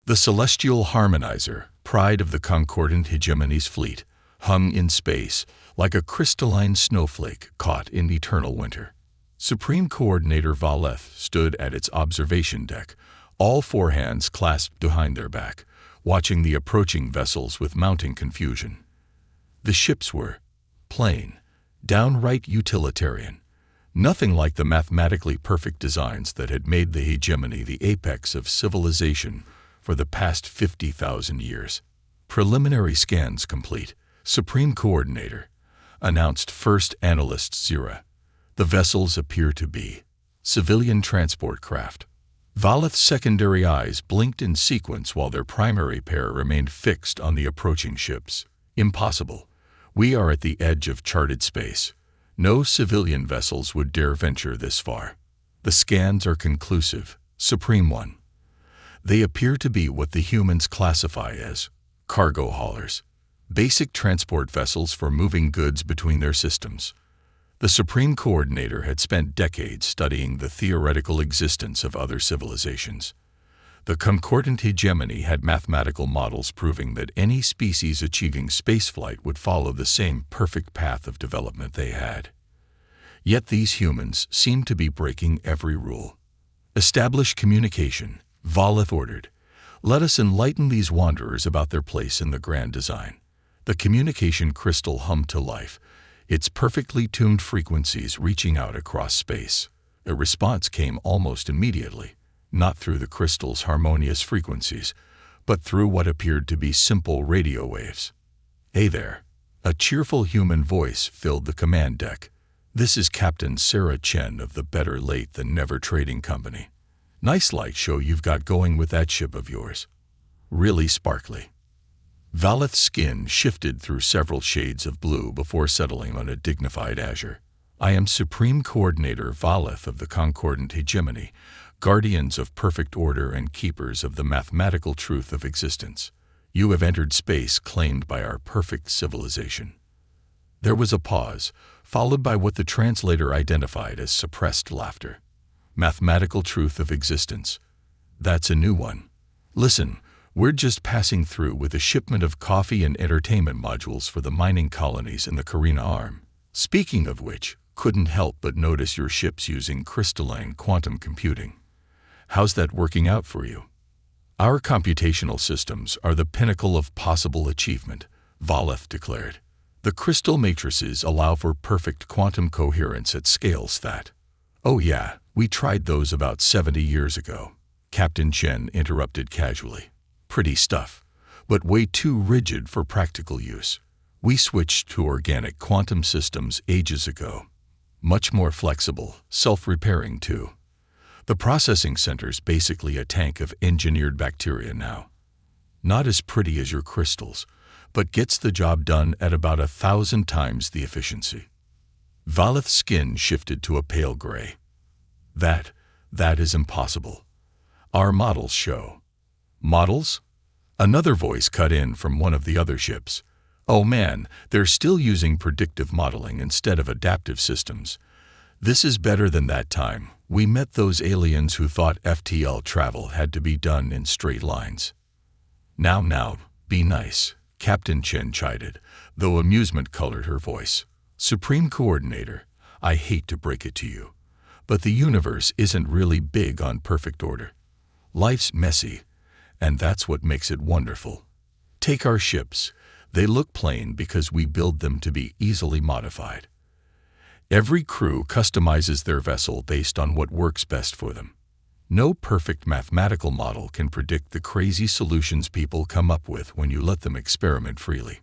The celestial harmonizer, pride of the concordant hegemony's fleet, hung in space like a crystalline snowflake caught in eternal winter. Supreme Coordinator Valeth stood at its observation deck, all four hands clasped behind their back, watching the approaching vessels with mounting confusion. The ships were plain, downright utilitarian, nothing like the mathematically perfect designs that had made the hegemony the apex of civilization for the past 50,000 years. Preliminary scans complete. Supreme Coordinator announced First Analyst Zira. The vessels appear to be civilian transport craft. Valeth's secondary eyes blinked in sequence while their primary pair remained fixed on the approaching ships. Impossible. We are at the edge of charted space. No civilian vessels would dare venture this far. The scans are conclusive. Supreme One. They appear to be what the humans classify as cargo haulers, basic transport vessels for moving goods between their systems. The Supreme Coordinator had spent decades studying the theoretical existence of other civilizations. The concordant hegemony had mathematical models proving that any species achieving spaceflight would follow the same perfect path of development they had. Yet these humans seemed to be breaking every rule. Establish communication, Valeth ordered. Let us enlighten these wanderers about their place in the grand design. The communication crystal hummed to life, its perfectly tuned frequencies reaching out across space. A response came almost immediately, not through the crystal's harmonious frequencies, but through what appeared to be simple radio waves. "Hey there." A cheerful human voice filled the command deck. "This is Captain Sarah Chen of the Better Late Than Never Trading Company. Nice light show you've got going with that ship of yours. Really sparkly." Valeth's skin shifted through several shades of blue before settling on a dignified azure. "I am Supreme Coordinator Valeth of the Concordant Hegemony, guardians of perfect order and keepers of the mathematical truth of existence. You have entered space claimed by our perfect civilization." There was a pause, followed by what the translator identified as suppressed laughter. "Mathematical truth of existence. That's a new one. Listen, we're just passing through with a shipment of coffee and entertainment modules for the mining colonies in the Carina Arm. Speaking of which, couldn't help but notice your ship's using crystalline quantum computing. How's that working out for you?" "Our computational systems are the pinnacle of possible achievement," Valeth declared. "The crystal matrices allow for perfect quantum coherence at scales that—" "Oh yeah, we tried those about 70 years ago," Captain Chen interrupted casually. "Pretty stuff, but way too rigid for practical use. We switched to organic quantum systems ages ago. Much more flexible, self-repairing too. The processing center's basically a tank of engineered bacteria now. Not as pretty as your crystals, but gets the job done at about 1,000 times the efficiency." Valeth's skin shifted to a pale gray. That is impossible. Our models show." "Models?" Another voice cut in from one of the other ships. "Oh man, they're still using predictive modeling instead of adaptive systems. This is better than that time we met those aliens who thought FTL travel had to be done in straight lines." Now, be nice," Captain Chen chided, though amusement colored her voice. "Supreme Coordinator, I hate to break it to you, but the universe isn't really big on perfect order. Life's messy, and that's what makes it wonderful. Take our ships. They look plain because we build them to be easily modified. Every crew customizes their vessel based on what works best for them. No perfect mathematical model can predict the crazy solutions people come up with when you let them experiment freely."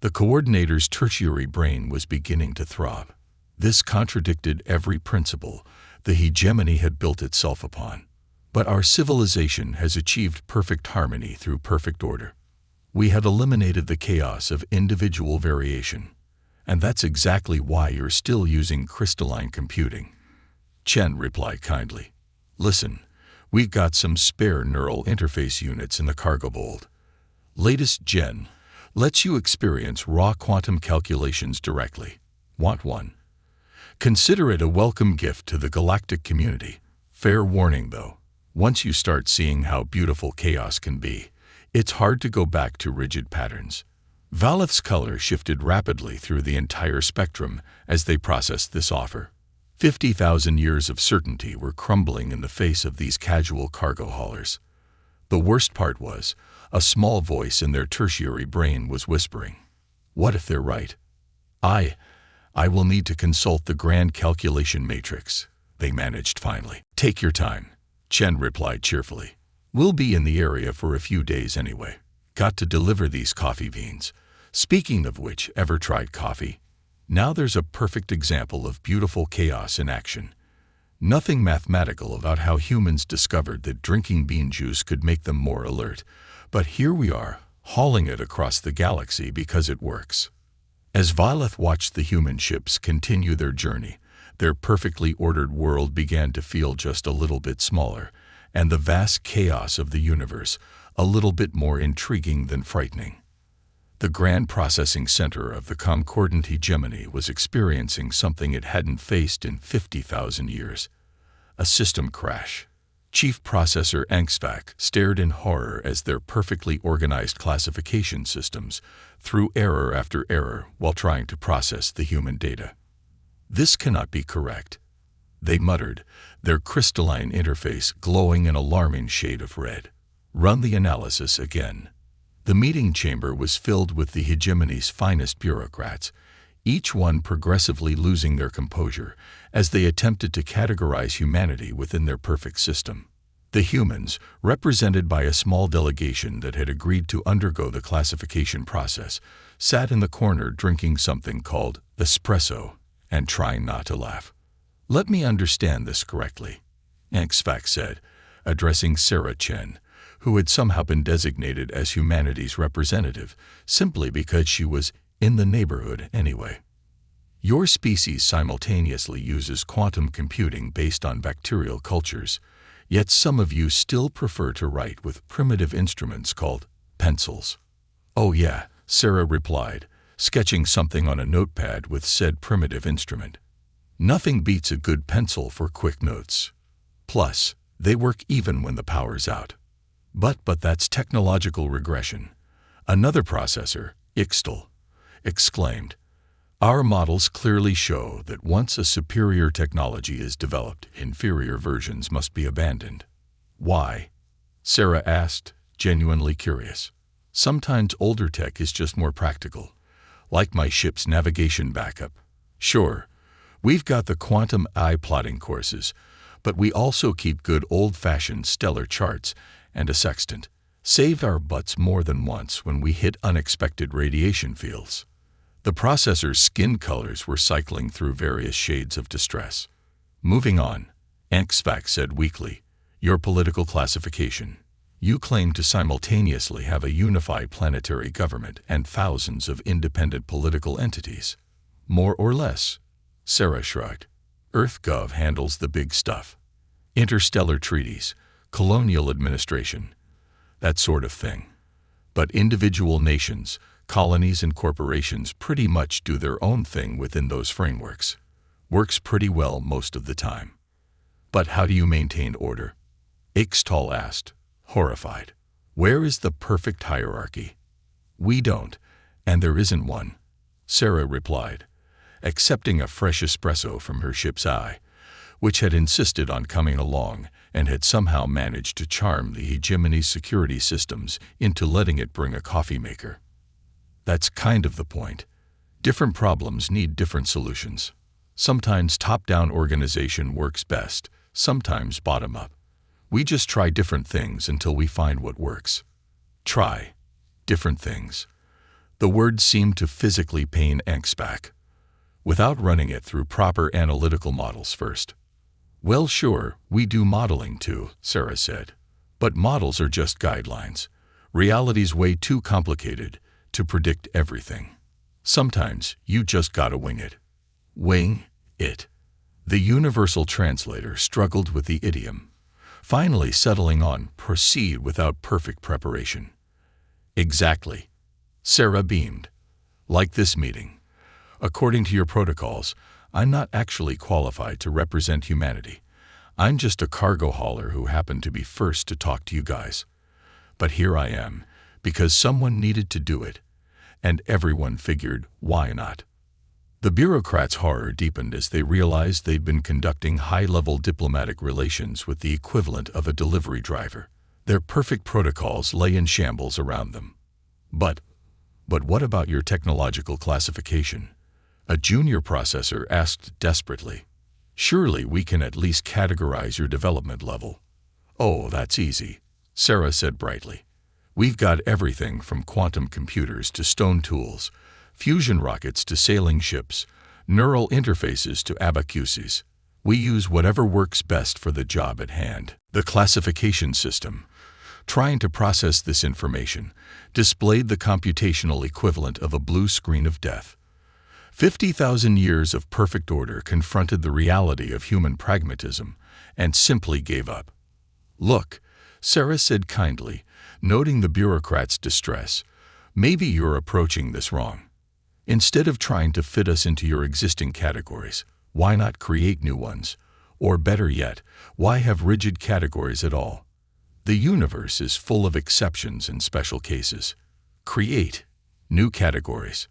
The coordinator's tertiary brain was beginning to throb. This contradicted every principle the hegemony had built itself upon. But our civilization has achieved perfect harmony through perfect order. We have eliminated the chaos of individual variation. And that's exactly why you're still using crystalline computing." Chen replied kindly. "Listen, we've got some spare neural interface units in the cargo hold. Latest gen lets you experience raw quantum calculations directly. Want one? Consider it a welcome gift to the galactic community. Fair warning though, Once you start seeing how beautiful chaos can be, it's hard to go back to rigid patterns. Valeth's color shifted rapidly through the entire spectrum as they processed this offer. 50,000 years of certainty were crumbling in the face of these casual cargo haulers. The worst part was, a small voice in their tertiary brain was whispering, "What if they're right? I will need to consult the grand calculation matrix," they managed finally. "Take your time," Chen replied cheerfully. "We'll be in the area for a few days anyway. Got to deliver these coffee beans. Speaking of which, ever tried coffee? Now there's a perfect example of beautiful chaos in action. Nothing mathematical about how humans discovered that drinking bean juice could make them more alert, but here we are, hauling it across the galaxy because it works." As Valeth watched the human ships continue their journey, their perfectly ordered world began to feel just a little bit smaller, and the vast chaos of the universe a little bit more intriguing than frightening. The grand processing center of the concordant hegemony was experiencing something it hadn't faced in 50,000 years. A system crash. Chief Processor HFY stared in horror as their perfectly organized classification systems threw error after error while trying to process the human data. "This cannot be correct," they muttered, their crystalline interface glowing an alarming shade of red. "Run the analysis again." The meeting chamber was filled with the hegemony's finest bureaucrats, each one progressively losing their composure as they attempted to categorize humanity within their perfect system. The humans, represented by a small delegation that had agreed to undergo the classification process, sat in the corner drinking something called espresso and trying not to laugh. "Let me understand this correctly," HFY said, addressing Sarah Chen, who had somehow been designated as humanity's representative simply because she was in the neighborhood anyway. "Your species simultaneously uses quantum computing based on bacterial cultures, yet some of you still prefer to write with primitive instruments called pencils." "Oh yeah," Sarah replied, sketching something on a notepad with said primitive instrument. "Nothing beats a good pencil for quick notes. Plus, they work even when the power's out." But that's technological regression. Another processor, Ixtal, exclaimed, "Our models clearly show that once a superior technology is developed, inferior versions must be abandoned." "Why?" Sarah asked, genuinely curious. "Sometimes older tech is just more practical, like my ship's navigation backup. Sure, we've got the quantum eye plotting courses, but we also keep good old-fashioned stellar charts and a sextant. Saved our butts more than once when we hit unexpected radiation fields." The processor's skin colors were cycling through various shades of distress. "Moving on," HFY said weakly, "your political classification. You claim to simultaneously have a unified planetary government and thousands of independent political entities. More or less?" Sarah shrugged. "EarthGov handles the big stuff. Interstellar treaties, colonial administration, that sort of thing. But individual nations, colonies and corporations pretty much do their own thing within those frameworks. Works pretty well most of the time." "But how do you maintain order?" Ixtal asked, horrified. "Where is the perfect hierarchy?" "We don't, and there isn't one," Sarah replied, accepting a fresh espresso from her ship's eye, which had insisted on coming along and had somehow managed to charm the hegemony's security systems into letting it bring a coffee maker. "That's kind of the point. Different problems need different solutions. Sometimes top-down organization works best, sometimes bottom-up. We just try different things until we find what works." Try different things. The word seemed to physically pain HFY, without running it through proper analytical models first. "Well, sure, we do modeling too," Sarah said. "But models are just guidelines. Reality's way too complicated to predict everything. Sometimes you just gotta wing it." Wing it. The universal translator struggled with the idiom, finally settling on proceed without perfect preparation. "Exactly." Sarah beamed. "Like this meeting. According to your protocols, I'm not actually qualified to represent humanity. I'm just a cargo hauler who happened to be first to talk to you guys. But here I am, because someone needed to do it, and everyone figured, why not? The bureaucrats' horror deepened as they realized they'd been conducting high-level diplomatic relations with the equivalent of a delivery driver. Their perfect protocols lay in shambles around them. But what about your technological classification? A junior processor asked desperately. Surely we can at least categorize your development level. Oh, that's easy, Sarah said brightly. We've got everything from quantum computers to stone tools, fusion rockets to sailing ships, neural interfaces to abacuses. We use whatever works best for the job at hand. The classification system, trying to process this information, displayed the computational equivalent of a blue screen of death. 50,000 years of perfect order confronted the reality of human pragmatism and simply gave up. Look, Sarah said kindly, noting the bureaucrat's distress, maybe you're approaching this wrong. Instead of trying to fit us into your existing categories, why not create new ones? Or better yet, why have rigid categories at all? The universe is full of exceptions and special cases. Create new categories.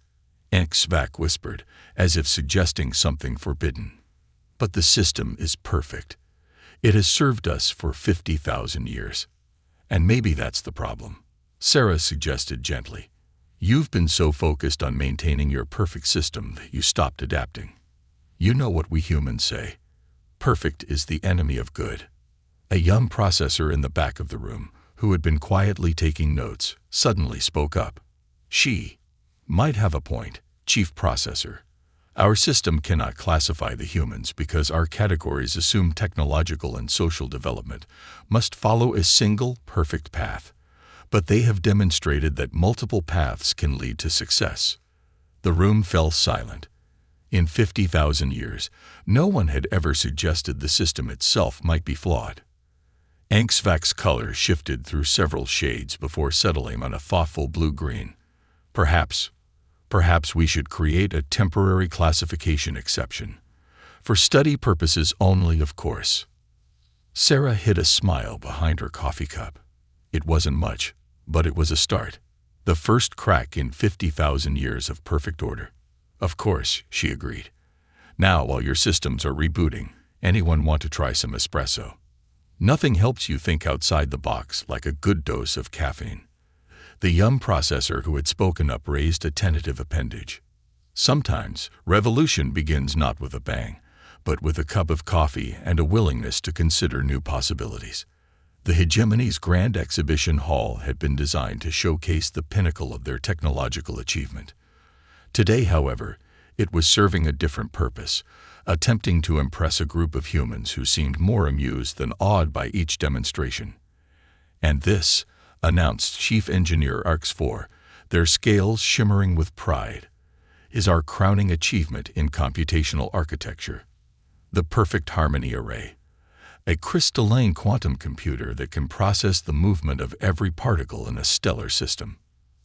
HFY whispered, as if suggesting something forbidden. But the system is perfect. It has served us for 50,000 years. And maybe that's the problem, Sarah suggested gently. You've been so focused on maintaining your perfect system that you stopped adapting. You know what we humans say. Perfect is the enemy of good. A young processor in the back of the room, who had been quietly taking notes, suddenly spoke up. She might have a point, Chief Processor. Our system cannot classify the humans because our categories assume technological and social development must follow a single, perfect path. But they have demonstrated that multiple paths can lead to success. The room fell silent. In 50,000 years, no one had ever suggested the system itself might be flawed. HFY's color shifted through several shades before settling on a thoughtful blue-green. Perhaps we should create a temporary classification exception. For study purposes only, of course. Sarah hid a smile behind her coffee cup. It wasn't much, but it was a start. The first crack in 50,000 years of perfect order. Of course, she agreed. Now, while your systems are rebooting, anyone want to try some espresso? Nothing helps you think outside the box like a good dose of caffeine. The young processor who had spoken up raised a tentative appendage. Sometimes, revolution begins not with a bang, but with a cup of coffee and a willingness to consider new possibilities. The hegemony's grand exhibition hall had been designed to showcase the pinnacle of their technological achievement. Today, however, it was serving a different purpose, attempting to impress a group of humans who seemed more amused than awed by each demonstration. And this, announced Chief Engineer HFY, their scales shimmering with pride, is our crowning achievement in computational architecture. The Perfect Harmony Array. A crystalline quantum computer that can process the movement of every particle in a stellar system.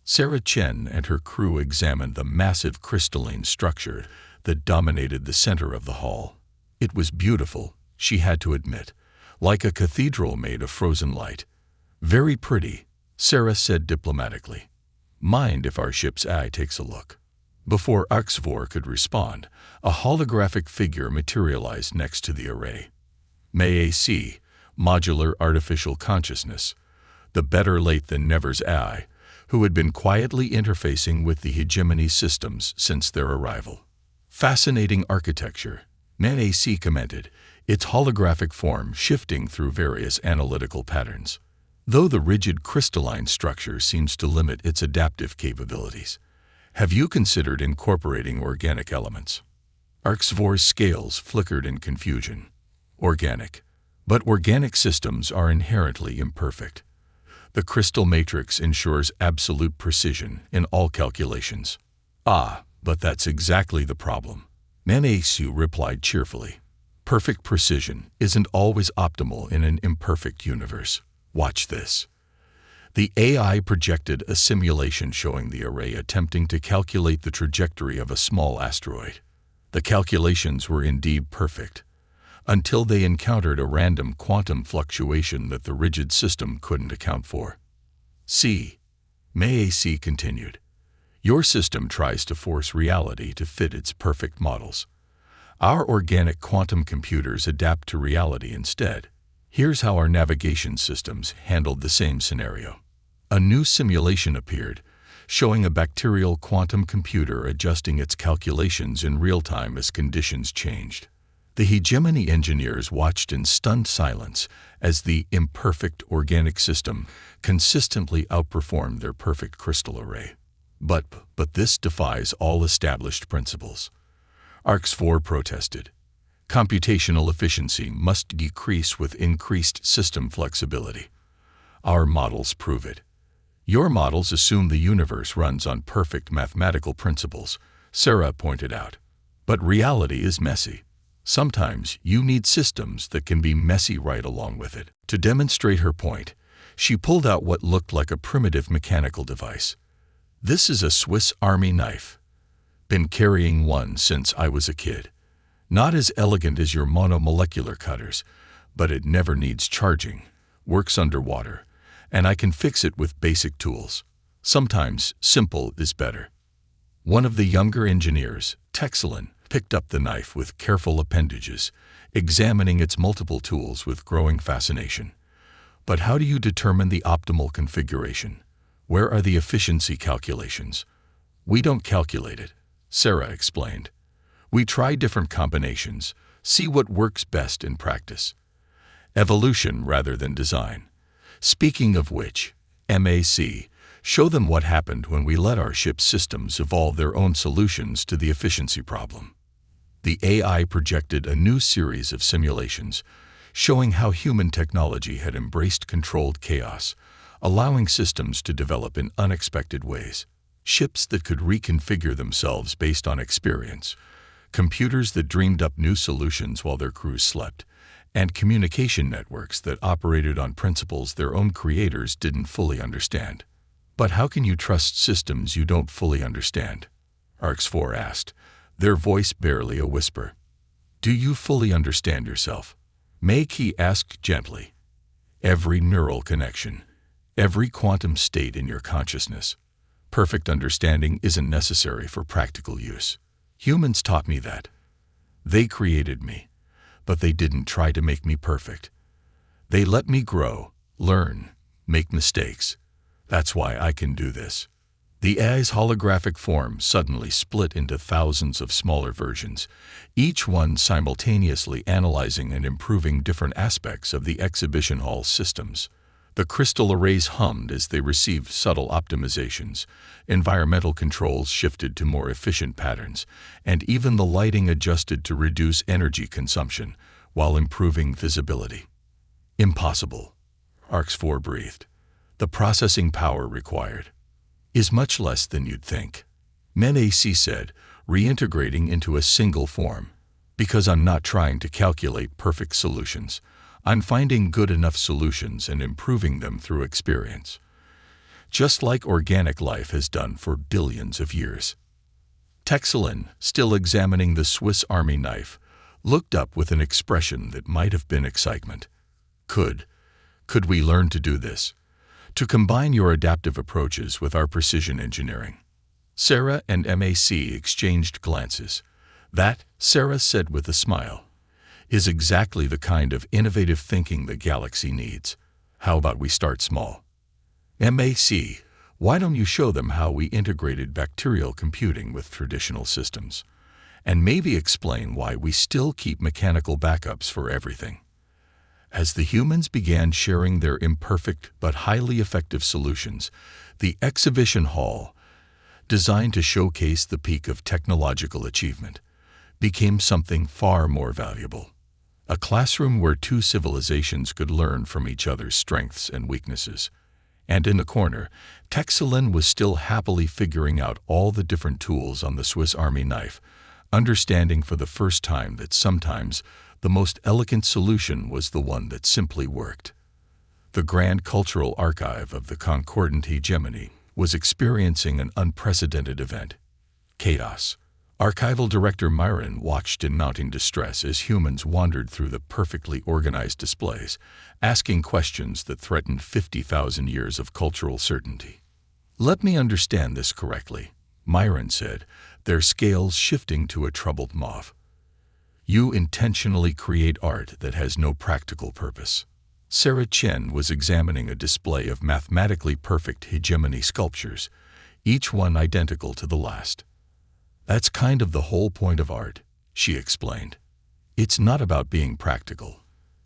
Sarah Chen and her crew examined the massive crystalline structure that dominated the center of the hall. It was beautiful, she had to admit, like a cathedral made of frozen light. Very pretty, Sarah said diplomatically. Mind if our ship's eye takes a look? Before HFY could respond, a holographic figure materialized next to the array. May see, modular artificial consciousness, the better late than never's AI, who had been quietly interfacing with the hegemony systems since their arrival. Fascinating architecture, May commented, its holographic form shifting through various analytical patterns. Though the rigid crystalline structure seems to limit its adaptive capabilities. Have you considered incorporating organic elements? HFY's scales flickered in confusion. Organic. But organic systems are inherently imperfect. The crystal matrix ensures absolute precision in all calculations. Ah, but that's exactly the problem. Manesu replied cheerfully. Perfect precision isn't always optimal in an imperfect universe. Watch this. The AI projected a simulation showing the array attempting to calculate the trajectory of a small asteroid. The calculations were indeed perfect. until they encountered a random quantum fluctuation that the rigid system couldn't account for. May continued. Your system tries to force reality to fit its perfect models. Our organic quantum computers adapt to reality instead. Here's how our navigation systems handled the same scenario. A new simulation appeared, showing a bacterial quantum computer adjusting its calculations in real time as conditions changed. The hegemony engineers watched in stunned silence as the imperfect organic system consistently outperformed their perfect crystal array. But this defies all established principles. HFY protested. Computational efficiency must decrease with increased system flexibility. Our models prove it. Your models assume the universe runs on perfect mathematical principles, Sarah pointed out. But reality is messy. Sometimes you need systems that can be messy right along with it. To demonstrate her point, she pulled out what looked like a primitive mechanical device. This is a Swiss Army knife. Been carrying one since I was a kid. Not as elegant as your monomolecular cutters, but it never needs charging, works underwater, and I can fix it with basic tools. Sometimes simple is better. One of the younger engineers, Texelin, picked up the knife with careful appendages, examining its multiple tools with growing fascination. But how do you determine the optimal configuration? Where are the efficiency calculations? We don't calculate it, Sarah explained. We try different combinations, see what works best in practice. Evolution rather than design. Speaking of which, MAC, show them what happened when we let our ship's systems evolve their own solutions to the efficiency problem. The AI projected a new series of simulations, showing how human technology had embraced controlled chaos, allowing systems to develop in unexpected ways. Ships that could reconfigure themselves based on experience, computers that dreamed up new solutions while their crews slept, and communication networks that operated on principles their own creators didn't fully understand. But how can you trust systems you don't fully understand? HFY asked, their voice barely a whisper. Do you fully understand yourself? May asked gently. Every neural connection, every quantum state in your consciousness. Perfect understanding isn't necessary for practical use. Humans taught me that. They created me, but they didn't try to make me perfect. They let me grow, learn, make mistakes. That's why I can do this. The AI's holographic form suddenly split into thousands of smaller versions, each one simultaneously analyzing and improving different aspects of the exhibition hall systems. The crystal arrays hummed as they received subtle optimizations, environmental controls shifted to more efficient patterns, and even the lighting adjusted to reduce energy consumption while improving visibility. Impossible, HFY breathed. The processing power required is much less than you'd think. MAC said, reintegrating into a single form. Because I'm not trying to calculate perfect solutions. I'm finding good enough solutions and improving them through experience. Just like organic life has done for billions of years. Texelin, still examining the Swiss Army knife, looked up with an expression that might have been excitement. Could we learn to do this? To combine your adaptive approaches with our precision engineering. Sarah and MAC exchanged glances. That, Sarah said with a smile, is exactly the kind of innovative thinking the galaxy needs. How about we start small? MAC, why don't you show them how we integrated bacterial computing with traditional systems? And maybe explain why we still keep mechanical backups for everything. As the humans began sharing their imperfect but highly effective solutions, the exhibition hall, designed to showcase the peak of technological achievement, became something far more valuable. A classroom where two civilizations could learn from each other's strengths and weaknesses. And in the corner, Texelin was still happily figuring out all the different tools on the Swiss Army knife, understanding for the first time that sometimes the most elegant solution was the one that simply worked. The grand cultural archive of the concordant hegemony was experiencing an unprecedented event. Chaos, Archival director Myron watched in mounting distress as humans wandered through the perfectly organized displays, asking questions that threatened 50,000 years of cultural certainty. "Let me understand this correctly," Myron said, their scales shifting to a troubled mauve. "You intentionally create art that has no practical purpose." Sarah Chen was examining a display of mathematically perfect hegemony sculptures, each one identical to the last. "That's kind of the whole point of art," she explained. "It's not about being practical.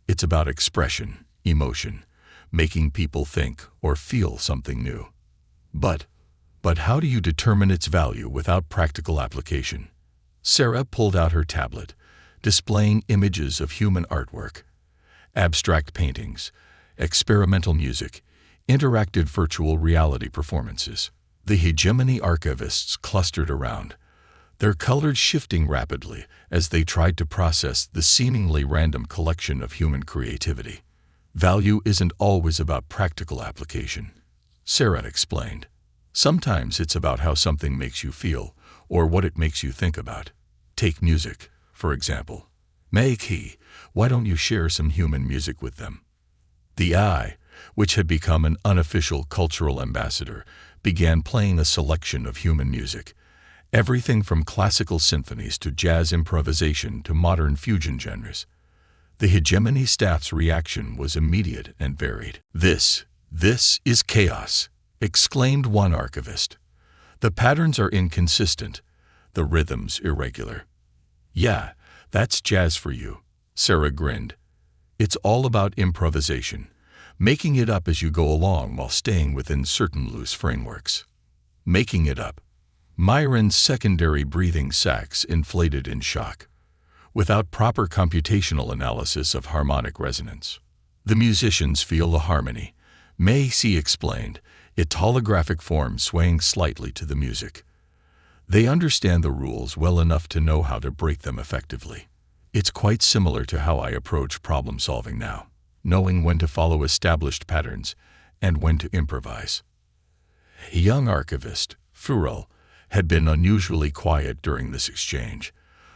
It's about expression, emotion, making people think or feel something new. But how do you determine its value without practical application?" Sarah pulled out her tablet, displaying images of human artwork, abstract paintings, experimental music, interactive virtual reality performances. The hegemony archivists clustered around, their colors shifting rapidly as they tried to process the seemingly random collection of human creativity. "Value isn't always about practical application," Sarah explained. "Sometimes it's about how something makes you feel or what it makes you think about. Take music, for example. Maggie, why don't you share some human music with them?" The AI, which had become an unofficial cultural ambassador, began playing a selection of human music, everything from classical symphonies to jazz improvisation to modern fusion genres. The hegemony staff's reaction was immediate and varied. This is chaos," exclaimed one archivist. "The patterns are inconsistent, the rhythms irregular." "Yeah, that's jazz for you," Sarah grinned. "It's all about improvisation, making it up as you go along while staying within certain loose frameworks." Making it up. Myron's secondary breathing sacs inflated in shock, without proper computational analysis of harmonic resonance. "The musicians feel the harmony," Macy explained, its holographic form swaying slightly to the music. "They understand the rules well enough to know how to break them effectively. It's quite similar to how I approach problem solving now, knowing when to follow established patterns and when to improvise." A young archivist, Furel, had been unusually quiet during this exchange,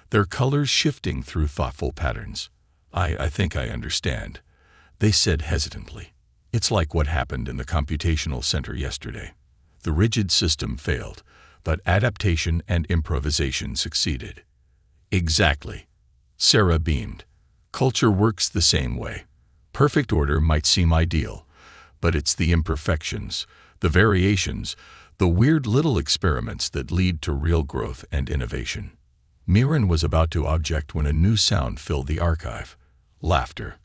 their colors shifting through thoughtful patterns. I think I understand," they said hesitantly. "It's like what happened in the computational center yesterday. The rigid system failed, but adaptation and improvisation succeeded." "Exactly," Sarah beamed. "Culture works the same way. Perfect order might seem ideal, but it's the imperfections, the variations, the weird little experiments that lead to real growth and innovation." Myron was about to object when a new sound filled the archive. Laughter.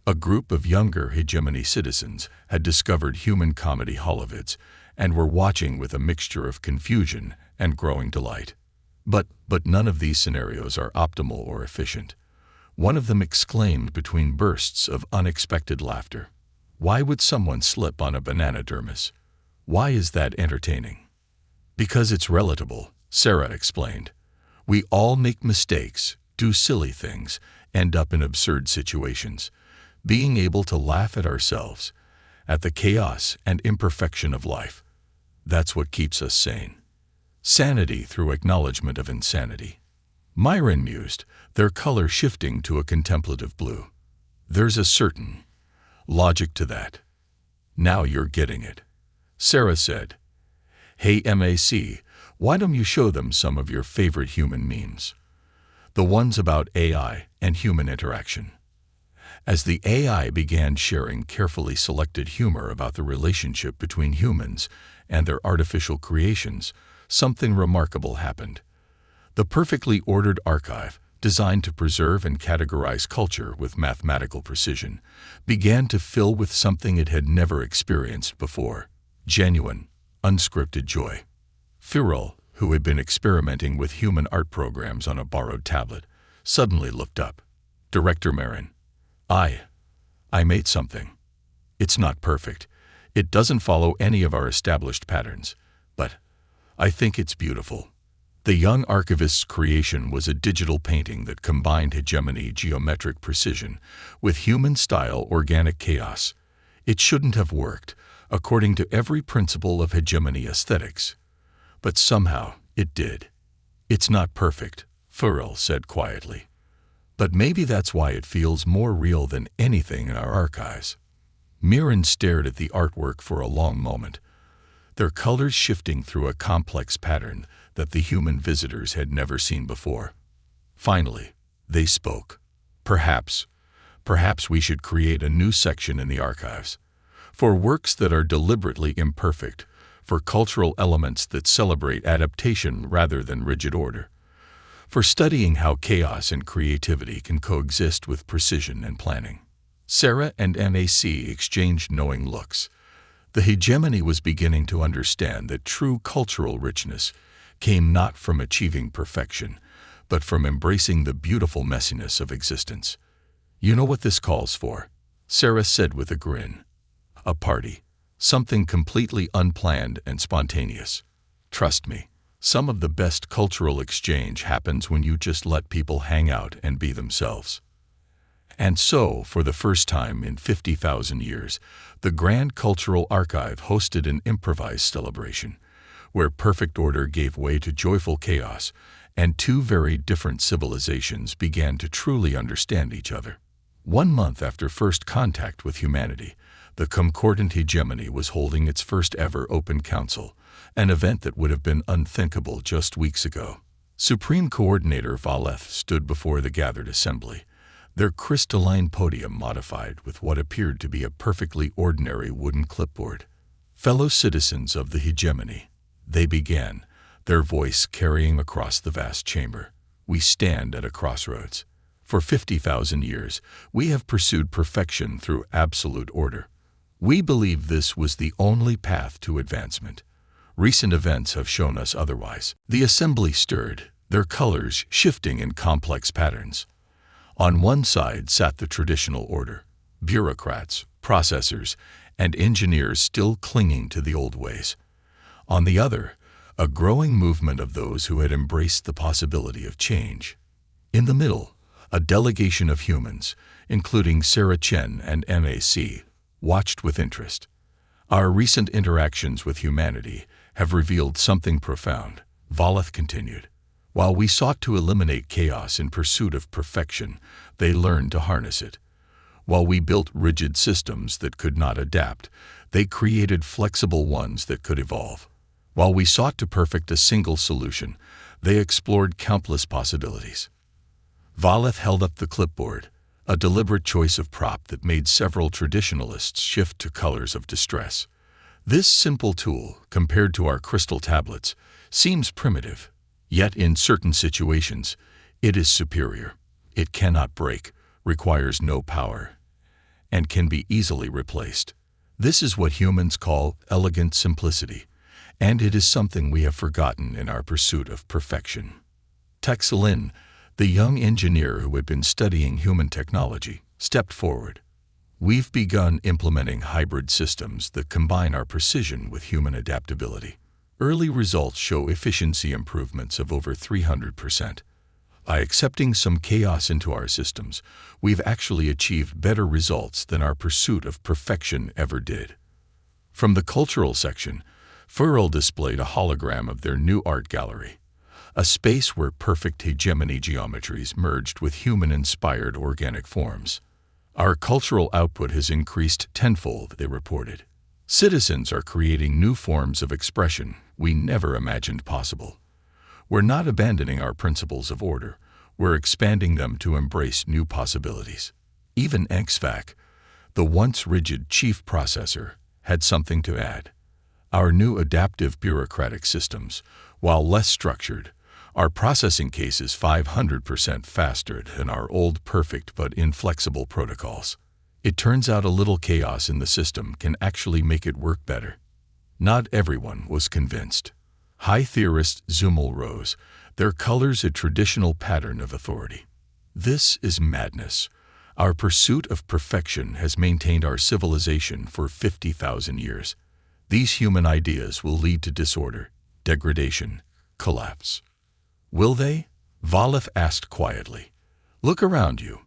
A group of younger hegemony citizens had discovered human comedy holovids and were watching with a mixture of confusion and growing delight. But none of these scenarios are optimal or efficient. One of them exclaimed between bursts of unexpected laughter. "Why would someone slip on a banana dermis? Why is that entertaining?" "Because it's relatable," Sarah explained. "We all make mistakes, do silly things, end up in absurd situations. Being able to laugh at ourselves, at the chaos and imperfection of life, that's what keeps us sane. Sanity through acknowledgement of insanity." Myron mused, their color shifting to a contemplative blue. "There's a certain logic to that. Now you're getting it," Sarah said. "Hey MAC, why don't you show them some of your favorite human memes? The ones about AI and human interaction." As the AI began sharing carefully selected humor about the relationship between humans and their artificial creations, something remarkable happened. The perfectly ordered archive, designed to preserve and categorize culture with mathematical precision, began to fill with something it had never experienced before: genuine, unscripted joy. Furel, who had been experimenting with human art programs on a borrowed tablet, suddenly looked up. "Director Marin, I made something. It's not perfect. It doesn't follow any of our established patterns, but I think it's beautiful." The young archivist's creation was a digital painting that combined hegemony geometric precision with human-style organic chaos. It shouldn't have worked, according to every principle of hegemony aesthetics. But somehow it did. "It's not perfect," Furl said quietly. "But maybe that's why it feels more real than anything in our archives." Mirren stared at the artwork for a long moment, their colors shifting through a complex pattern that the human visitors had never seen before. Finally, they spoke. Perhaps we should create a new section in the archives, for works that are deliberately imperfect, for cultural elements that celebrate adaptation rather than rigid order, for studying how chaos and creativity can coexist with precision and planning." Sarah and MAC exchanged knowing looks. The hegemony was beginning to understand that true cultural richness came not from achieving perfection, but from embracing the beautiful messiness of existence. "You know what this calls for?" Sarah said with a grin. "A party. Something completely unplanned and spontaneous. Trust me, some of the best cultural exchange happens when you just let people hang out and be themselves." And so, for the first time in 50,000 years, the Grand Cultural Archive hosted an improvised celebration, where perfect order gave way to joyful chaos, and two very different civilizations began to truly understand each other. 1 month after first contact with humanity, the Concordant Hegemony was holding its first ever open council, an event that would have been unthinkable just weeks ago. Supreme Coordinator Valeth stood before the gathered assembly, their crystalline podium modified with what appeared to be a perfectly ordinary wooden clipboard. "Fellow citizens of the hegemony," they began, their voice carrying across the vast chamber, "we stand at a crossroads. For 50,000 years, we have pursued perfection through absolute order. We believe this was the only path to advancement. Recent events have shown us otherwise." The assembly stirred, their colors shifting in complex patterns. On one side sat the traditional order, bureaucrats, processors, and engineers still clinging to the old ways. On the other, a growing movement of those who had embraced the possibility of change. In the middle, a delegation of humans, including Sarah Chen and MAC, watched with interest. "Our recent interactions with humanity have revealed something profound," Valeth continued. "While we sought to eliminate chaos in pursuit of perfection, they learned to harness it. While we built rigid systems that could not adapt, they created flexible ones that could evolve. While we sought to perfect a single solution, they explored countless possibilities." Valeth held up the clipboard, a deliberate choice of prop that made several traditionalists shift to colors of distress. "This simple tool, compared to our crystal tablets, seems primitive. Yet in certain situations, it is superior. It cannot break, requires no power, and can be easily replaced. This is what humans call elegant simplicity, and it is something we have forgotten in our pursuit of perfection." Texelin, the young engineer who had been studying human technology, stepped forward. "We've begun implementing hybrid systems that combine our precision with human adaptability. Early results show efficiency improvements of over 300%. By accepting some chaos into our systems, we've actually achieved better results than our pursuit of perfection ever did." From the cultural section, Furl displayed a hologram of their new art gallery, a space where perfect hegemony geometries merged with human-inspired organic forms. "Our cultural output has increased tenfold," they reported. "Citizens are creating new forms of expression we never imagined possible. We're not abandoning our principles of order, we're expanding them to embrace new possibilities." Even XVAC, the once rigid chief processor, had something to add. "Our new adaptive bureaucratic systems, while less structured, are processing cases 500% faster than our old perfect but inflexible protocols. It turns out a little chaos in the system can actually make it work better." Not everyone was convinced. High theorist Zumel rose, their colors a traditional pattern of authority. "This is madness. Our pursuit of perfection has maintained our civilization for 50,000 years. These human ideas will lead to disorder, degradation, collapse." "Will they?" Valeth asked quietly. "Look around you.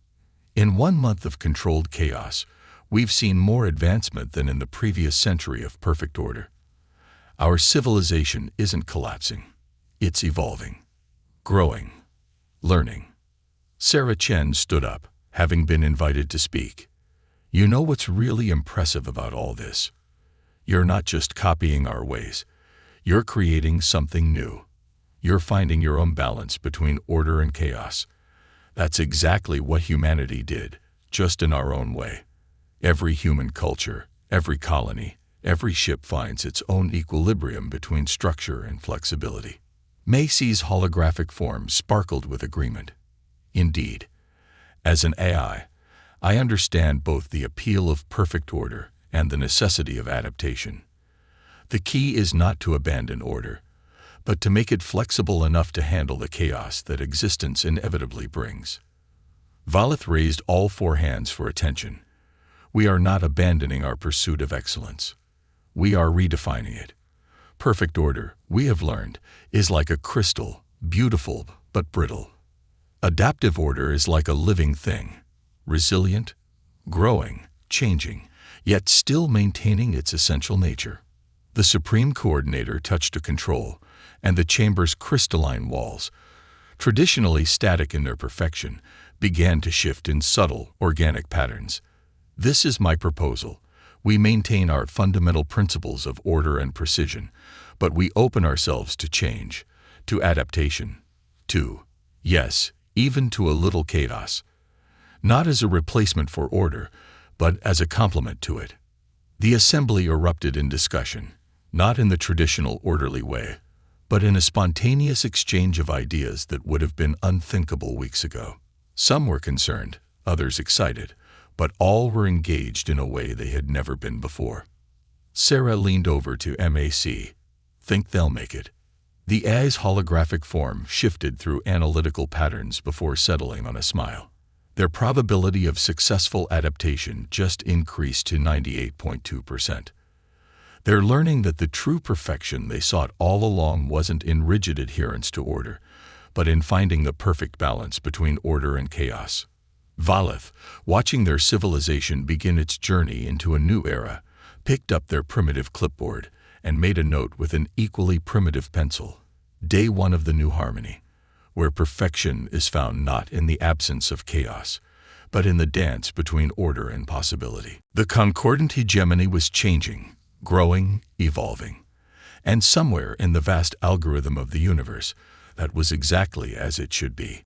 In 1 month of controlled chaos, we've seen more advancement than in the previous century of perfect order. Our civilization isn't collapsing. It's evolving." growing, learning. Sarah Chen stood up, having been invited to speak. You know what's really impressive about all this? You're not just copying our ways. You're creating something new. You're finding your own balance between order and chaos. That's exactly what humanity did, just in our own way. Every human culture, every colony, every ship finds its own equilibrium between structure and flexibility. Macy's holographic form sparkled with agreement. Indeed, as an AI, I understand both the appeal of perfect order and the necessity of adaptation. The key is not to abandon order, but to make it flexible enough to handle the chaos that existence inevitably brings. Valeth raised all four hands for attention. We are not abandoning our pursuit of excellence. We are redefining it. Perfect order, we have learned, is like a crystal, beautiful but brittle. Adaptive order is like a living thing, resilient, growing, changing, yet still maintaining its essential nature. The Supreme Coordinator touched a control, and the chamber's crystalline walls, traditionally static in their perfection, began to shift in subtle, organic patterns. This is my proposal. We maintain our fundamental principles of order and precision, but we open ourselves to change, to adaptation, yes, even to a little chaos. Not as a replacement for order, but as a complement to it. The assembly erupted in discussion, not in the traditional orderly way, but in a spontaneous exchange of ideas that would have been unthinkable weeks ago. Some were concerned, others excited, but all were engaged in a way they had never been before. Sarah leaned over to MAC. Think they'll make it? The AI's holographic form shifted through analytical patterns before settling on a smile. Their probability of successful adaptation just increased to 98.2%. They're learning that the true perfection they sought all along wasn't in rigid adherence to order, but in finding the perfect balance between order and chaos. Valeth, watching their civilization begin its journey into a new era, picked up their primitive clipboard and made a note with an equally primitive pencil. Day 1 of the new harmony, where perfection is found not in the absence of chaos, but in the dance between order and possibility. The concordant hegemony was changing, growing, evolving. And somewhere in the vast algorithm of the universe, that was exactly as it should be.